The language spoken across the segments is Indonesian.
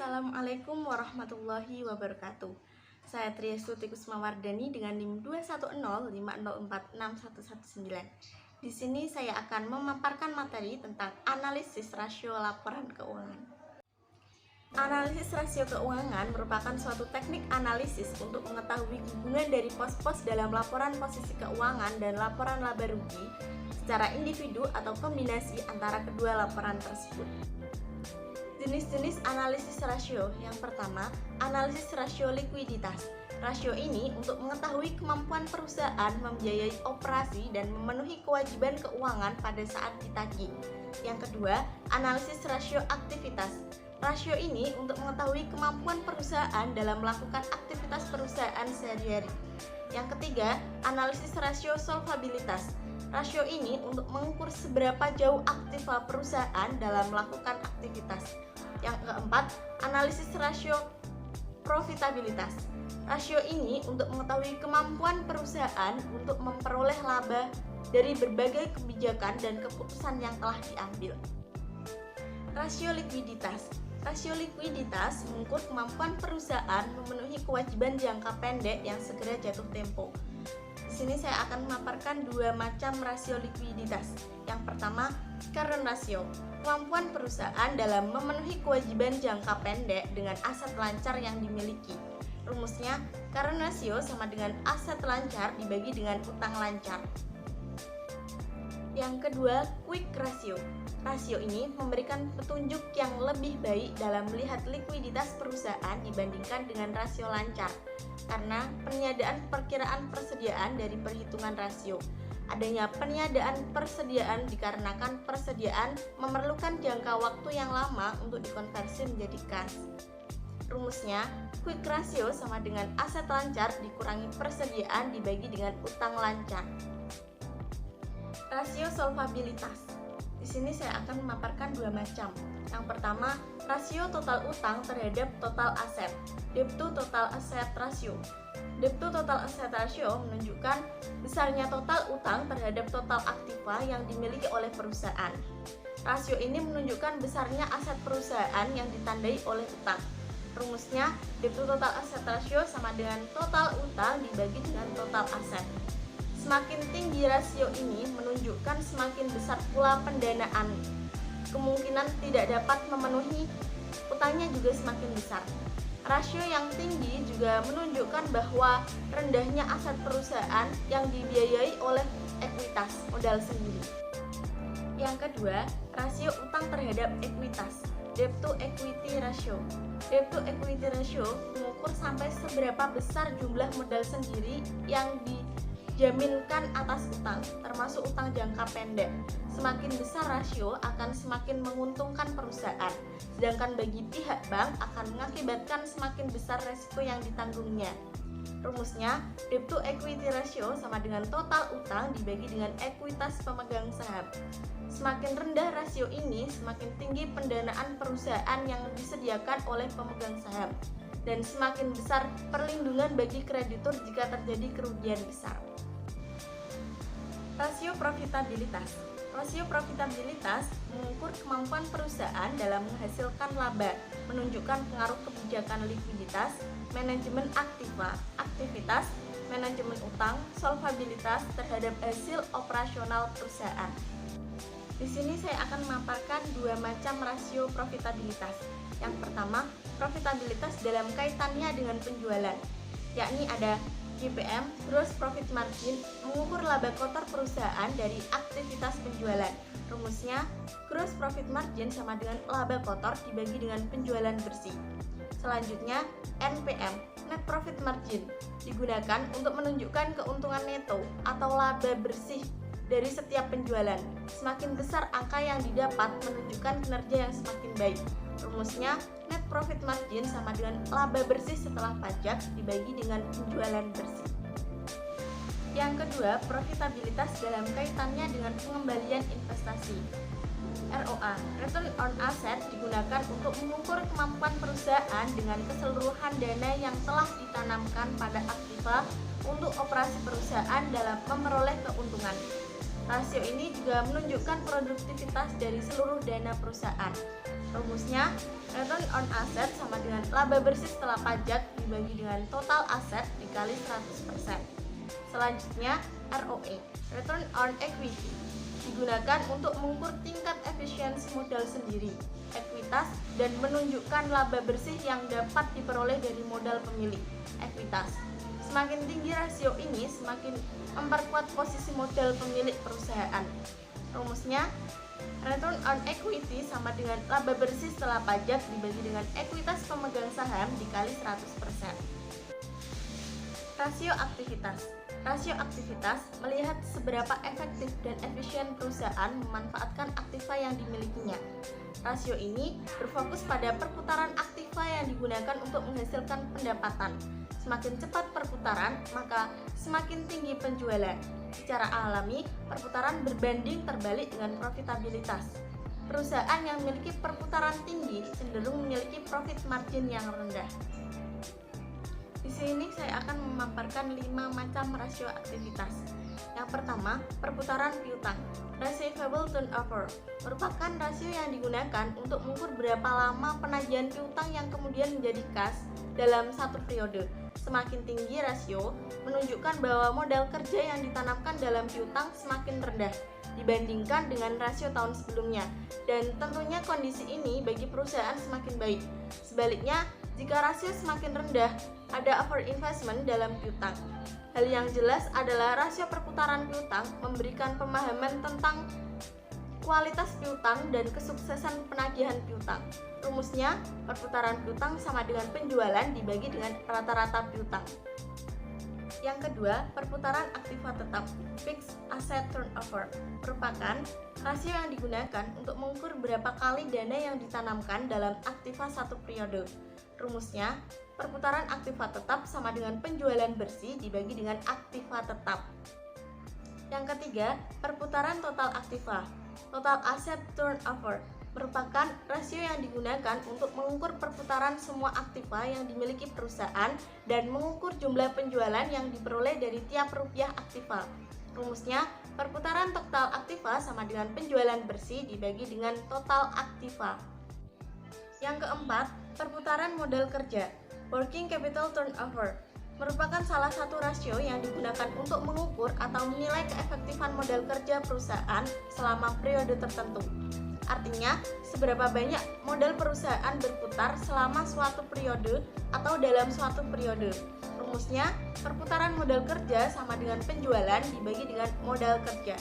Assalamualaikum warahmatullahi wabarakatuh. Saya Triastuti Kusmawardani dengan NIM 21050461119. Di sini saya akan memaparkan materi tentang analisis rasio laporan keuangan. Analisis rasio keuangan merupakan suatu teknik analisis untuk mengetahui hubungan dari pos-pos dalam laporan posisi keuangan dan laporan laba rugi secara individu atau kombinasi antara kedua laporan tersebut. Jenis-jenis analisis rasio. Yang pertama, analisis rasio likuiditas. Rasio ini untuk mengetahui kemampuan perusahaan membiayai operasi dan memenuhi kewajiban keuangan pada saat ditagih. Yang kedua, analisis rasio aktivitas. Rasio ini untuk mengetahui kemampuan perusahaan dalam melakukan aktivitas perusahaan sehari-hari. Yang ketiga, analisis rasio solvabilitas. Rasio ini untuk mengukur seberapa jauh aktif perusahaan dalam melakukan aktivitas. Yang keempat, analisis rasio profitabilitas. Rasio ini untuk mengetahui kemampuan perusahaan untuk memperoleh laba dari berbagai kebijakan dan keputusan yang telah diambil. Rasio likuiditas. Rasio likuiditas mengukur kemampuan perusahaan memenuhi kewajiban jangka pendek yang segera jatuh tempo. Di sini saya akan memaparkan dua macam rasio likuiditas. Yang pertama, current ratio, kemampuan perusahaan dalam memenuhi kewajiban jangka pendek dengan aset lancar yang dimiliki. Rumusnya, current ratio sama dengan aset lancar dibagi dengan utang lancar. Yang kedua, quick ratio. Rasio ini memberikan petunjuk yang lebih baik dalam melihat likuiditas perusahaan dibandingkan dengan rasio lancar, karena peniadaan perkiraan persediaan dari perhitungan rasio. Adanya peniadaan persediaan dikarenakan persediaan memerlukan jangka waktu yang lama untuk dikonversi menjadi kas. Rumusnya, quick ratio sama dengan aset lancar dikurangi persediaan dibagi dengan utang lancar. Rasio solvabilitas. Di sini saya akan memaparkan dua macam. Yang pertama, rasio total utang terhadap total aset, debt to total asset ratio. Debt to total asset ratio menunjukkan besarnya total utang terhadap total aktiva yang dimiliki oleh perusahaan. Rasio ini menunjukkan besarnya aset perusahaan yang ditandai oleh utang. Rumusnya, debt to total asset ratio sama dengan total utang dibagi dengan total aset. Semakin tinggi rasio ini menunjukkan semakin besar pula pendanaan. Kemungkinan tidak dapat memenuhi utangnya juga semakin besar. Rasio yang tinggi juga menunjukkan bahwa rendahnya aset perusahaan yang dibiayai oleh ekuitas modal sendiri. Yang kedua, rasio utang terhadap ekuitas, debt to equity ratio. Debt to equity ratio mengukur sampai seberapa besar jumlah modal sendiri yang dijaminkan atas utang, termasuk utang jangka pendek. Semakin besar rasio akan semakin menguntungkan perusahaan, sedangkan bagi pihak bank akan mengakibatkan semakin besar resiko yang ditanggungnya. Rumusnya, debt to equity ratio sama dengan total utang dibagi dengan ekuitas pemegang saham. Semakin rendah rasio ini, semakin tinggi pendanaan perusahaan yang disediakan oleh pemegang saham, dan semakin besar perlindungan bagi kreditur jika terjadi kerugian besar. Rasio profitabilitas. Rasio profitabilitas mengukur kemampuan perusahaan dalam menghasilkan laba, menunjukkan pengaruh kebijakan likuiditas, manajemen aktiva, aktivitas, manajemen utang, solvabilitas terhadap hasil operasional perusahaan. Di sini saya akan memaparkan dua macam rasio profitabilitas. Yang pertama, profitabilitas dalam kaitannya dengan penjualan, yakni ada GPM, Gross Profit Margin, mengukur laba kotor perusahaan dari aktivitas penjualan. Rumusnya, Gross Profit Margin sama dengan laba kotor dibagi dengan penjualan bersih. Selanjutnya, NPM, Net Profit Margin, digunakan untuk menunjukkan keuntungan neto atau laba bersih dari setiap penjualan. Semakin besar angka yang didapat menunjukkan kinerja yang semakin baik. Rumusnya, net profit margin sama dengan laba bersih setelah pajak dibagi dengan penjualan bersih. Yang kedua, profitabilitas dalam kaitannya dengan pengembalian investasi. ROA, Return on Asset, digunakan untuk mengukur kemampuan perusahaan dengan keseluruhan dana yang telah ditanamkan pada aktiva untuk operasi perusahaan dalam memperoleh keuntungan. Rasio ini juga menunjukkan produktivitas dari seluruh dana perusahaan. Rumusnya, Return on asset sama dengan laba bersih setelah pajak dibagi dengan total aset dikali 100%. Selanjutnya, ROE, Return on Equity, digunakan untuk mengukur tingkat efisiensi modal sendiri, ekuitas, dan menunjukkan laba bersih yang dapat diperoleh dari modal pemilik, ekuitas. Semakin tinggi rasio ini, semakin memperkuat posisi modal pemilik perusahaan. Rumusnya, Return on Equity sama dengan laba bersih setelah pajak dibagi dengan ekuitas pemegang saham dikali 100%. Rasio aktivitas. Rasio aktivitas melihat seberapa efektif dan efisien perusahaan memanfaatkan aktiva yang dimilikinya. Rasio ini berfokus pada perputaran aktiva yang digunakan untuk menghasilkan pendapatan. Semakin cepat perputaran, maka semakin tinggi penjualan. Secara alami, perputaran berbanding terbalik dengan profitabilitas. Perusahaan yang memiliki perputaran tinggi cenderung memiliki profit margin yang rendah. Di sini saya akan memaparkan 5 macam rasio aktivitas. Yang pertama, perputaran piutang. Receivable turnover merupakan rasio yang digunakan untuk mengukur berapa lama penagihan piutang yang kemudian menjadi kas dalam satu periode. Semakin tinggi rasio, menunjukkan bahwa modal kerja yang ditanamkan dalam piutang semakin rendah dibandingkan dengan rasio tahun sebelumnya, dan tentunya kondisi ini bagi perusahaan semakin baik. Sebaliknya, jika rasio semakin rendah, ada overinvestment dalam piutang. Hal yang jelas adalah rasio perputaran piutang memberikan pemahaman tentang kualitas piutang dan kesuksesan penagihan piutang. Rumusnya, perputaran piutang sama dengan penjualan dibagi dengan rata-rata piutang. Yang kedua, perputaran aktiva tetap, fixed asset turnover, merupakan rasio yang digunakan untuk mengukur berapa kali dana yang ditanamkan dalam aktiva satu periode. Rumusnya, perputaran aktiva tetap sama dengan penjualan bersih dibagi dengan aktiva tetap. Yang ketiga, perputaran total aktiva, total asset turnover, merupakan rasio yang digunakan untuk mengukur perputaran semua aktiva yang dimiliki perusahaan dan mengukur jumlah penjualan yang diperoleh dari tiap rupiah aktiva. Rumusnya, perputaran total aktiva sama dengan penjualan bersih dibagi dengan total aktiva. Yang keempat, perputaran modal kerja, working capital turnover, merupakan salah satu rasio yang digunakan untuk mengukur atau menilai keefektifan modal kerja perusahaan selama periode tertentu. Artinya, seberapa banyak modal perusahaan berputar selama suatu periode atau dalam suatu periode. Rumusnya, perputaran modal kerja sama dengan penjualan dibagi dengan modal kerja.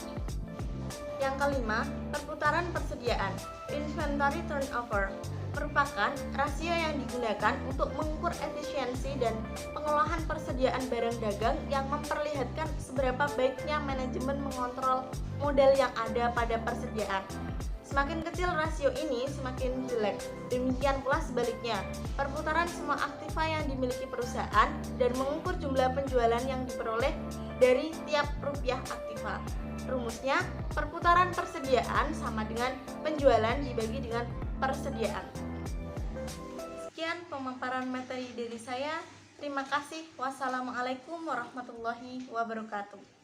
Yang kelima, perputaran persediaan, inventory turnover, merupakan rasio yang digunakan untuk mengukur efisiensi dan pengolahan persediaan barang dagang yang memperlihatkan seberapa baiknya manajemen mengontrol modal yang ada pada persediaan. Semakin kecil rasio ini, semakin jelek. Demikian pula sebaliknya, perputaran semua aktiva yang dimiliki perusahaan dan mengukur jumlah penjualan yang diperoleh dari tiap rupiah aktiva. Rumusnya, perputaran persediaan sama dengan penjualan dibagi dengan persediaan. Sekian pemaparan materi dari saya. Terima kasih. Wassalamualaikum warahmatullahi wabarakatuh.